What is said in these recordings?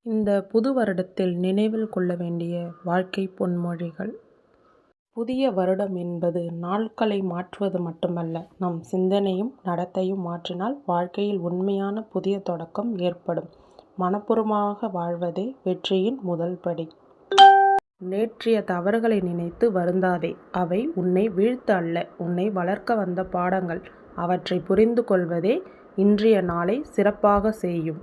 இந்த புது வருடத்தில் நினைவில் கொள்ள வேண்டிய வாழ்க்கை பொன்மொழிகள். புதிய வருடம் என்பது நாட்களை மாற்றுவது மட்டுமல்ல, நம் சிந்தனையும் நடத்தையும் மாற்றினால் வாழ்க்கையில் உண்மையான புதிய தொடக்கம் ஏற்படும். மனப்பூர்வமாக வாழ்வதே வெற்றியின் முதல் படி. நேற்றைய தவறுகளை நினைத்து வருந்தாதே. அவை உன்னை வீழ்த்த அல்ல, உன்னை வளர்க்க வந்த பாடங்கள். அவற்றை புரிந்து கொள்வதே இன்றைய நாளை சிறப்பாக செய்யும்.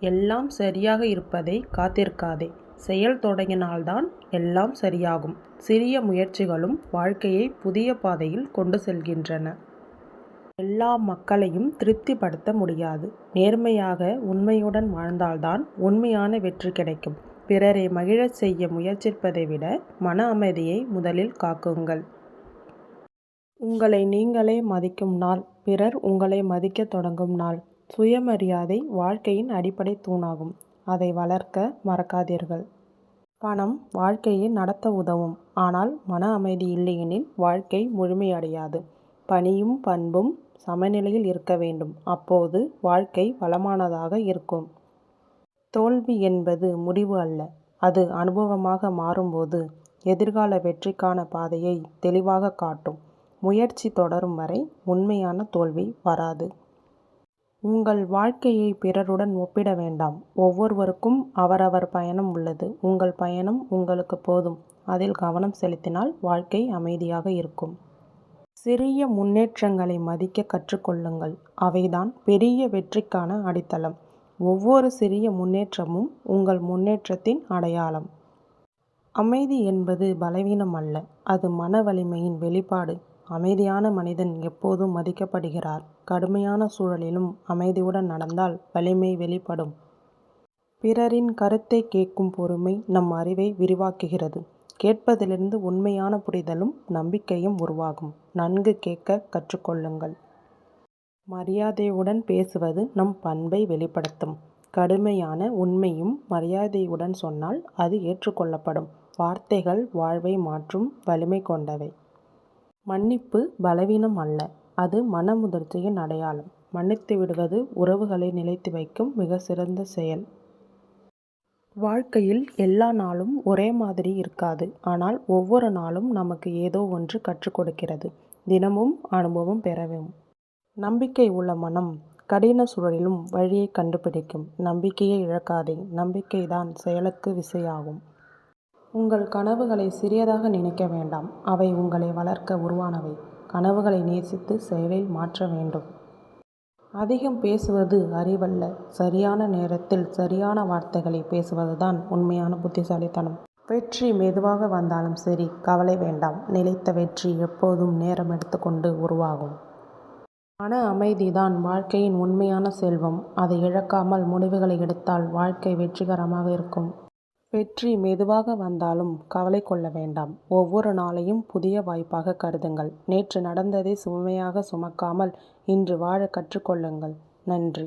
எல்லாம் சரியாக இருப்பதை காத்திருக்காதே. செயல் தொடங்கினால்தான் எல்லாம் சரியாகும். சிறிய முயற்சிகளும் வாழ்க்கையை புதிய பாதையில் கொண்டு செல்கின்றன. எல்லா மக்களையும் திருப்திப்படுத்த முடியாது. நேர்மையாக உண்மையுடன் வாழ்ந்தால்தான் உண்மையான வெற்றி கிடைக்கும். பிறரை மகிழச் செய்ய முயற்சிப்பதை விட மன அமைதியை முதலில் காக்குங்கள். உங்களை நீங்களே மதிக்கும் நாள் பிறர் உங்களை மதிக்கத் தொடங்கும் நாள். சுயமரியாதை வாழ்க்கையின் அடிப்படை தூணாகும். அதை வளர்க்க மறக்காதீர்கள். பணம் வாழ்க்கையை நடத்த உதவும். ஆனால் மன அமைதி இல்லையெனில் வாழ்க்கை முழுமையடையாது. பணியும் பண்பும் சமநிலையில் இருக்க வேண்டும். அப்போது வாழ்க்கை வளமானதாக இருக்கும். தோல்வி என்பது முடிவு அல்ல, அது அனுபவமாக மாறும்போது எதிர்கால வெற்றிக்கான பாதையை தெளிவாக காட்டும். முயற்சி தொடரும் வரை உண்மையான தோல்வி வராது. உங்கள் வாழ்க்கையை பிறருடன் ஒப்பிட வேண்டாம். ஒவ்வொருவருக்கும் அவரவர் பயணம் உள்ளது. உங்கள் பயணம் உங்களுக்கு போதும். அதில் கவனம் செலுத்தினால் வாழ்க்கை அமைதியாக இருக்கும். சிறிய முன்னேற்றங்களை மதிக்க கற்றுக்கொள்ளுங்கள். அவைதான் பெரிய வெற்றிக்கான அடித்தளம். ஒவ்வொரு சிறிய முன்னேற்றமும் உங்கள் முன்னேற்றத்தின் அடையாளம். அமைதி என்பது பலவீனம் அல்ல, அது மன வலிமையின் வெளிப்பாடு. அமைதியான மனிதன் எப்போதும் மதிக்கப்படுகிறார். கடுமையான சூழலிலும் அமைதியுடன் நடந்தால் வலிமை வெளிப்படும். பிறரின் கருத்தை கேட்கும் பொறுமை நம் அறிவை விரிவாக்குகிறது. கேட்பதிலிருந்து உண்மையான புரிதலும் நம்பிக்கையும் உருவாகும். நன்கு கேட்க கற்றுக்கொள்ளுங்கள். மரியாதையுடன் பேசுவது நம் பண்பை வெளிப்படுத்தும். கடுமையான உண்மையும் மரியாதையுடன் சொன்னால் அது ஏற்றுக்கொள்ளப்படும். வார்த்தைகள் வாழ்வை மாற்றும் வலிமை கொண்டவை. மன்னிப்பு பலவீனம் அல்ல, அது மனமுதிர்ச்சியின் அடையாளம். மன்னித்து விடுவது உறவுகளை நிலைத்து வைக்கும் மிக சிறந்த செயல். வாழ்க்கையில் எல்லா நாளும் ஒரே மாதிரி இருக்காது. ஆனால் ஒவ்வொரு நாளும் நமக்கு ஏதோ ஒன்று கற்றுக் கொடுக்கிறது. தினமும் அனுபவம் பெறவும். நம்பிக்கை உள்ள மனம் கடின சூழலிலும் வழியை கண்டுபிடிக்கும். நம்பிக்கையை இழக்காதே. நம்பிக்கைதான் செயலுக்கு விசையாகும். உங்கள் கனவுகளை சிறியதாக நினைக்க வேண்டாம். அவை உங்களை வளர்க்க உருவானவை. கனவுகளை நேசித்து செயலில் மாற்ற வேண்டும். அதிகம் பேசுவது அறிவல்ல, சரியான நேரத்தில் சரியான வார்த்தைகளை பேசுவதுதான் உண்மையான புத்திசாலித்தனம். வெற்றி மெதுவாக வந்தாலும் சரி, கவலை வேண்டாம். நிலைத்த வெற்றி எப்போதும் நேரம் எடுத்துக்கொண்டு உருவாகும். மன அமைதிதான் வாழ்க்கையின் உண்மையான செல்வம். அதை இழக்காமல் முடிவுகளை எடுத்தால் வாழ்க்கை வெற்றிகரமாக இருக்கும். வெற்றி மெதுவாக வந்தாலும் கவலை கொள்ள வேண்டாம். ஒவ்வொரு நாளையும் புதிய வாய்ப்பாக கருதுங்கள். நேற்று நடந்ததை சுமையாக சுமக்காமல் இன்று வாழ கற்றுக்கொள்ளுங்கள். நன்றி.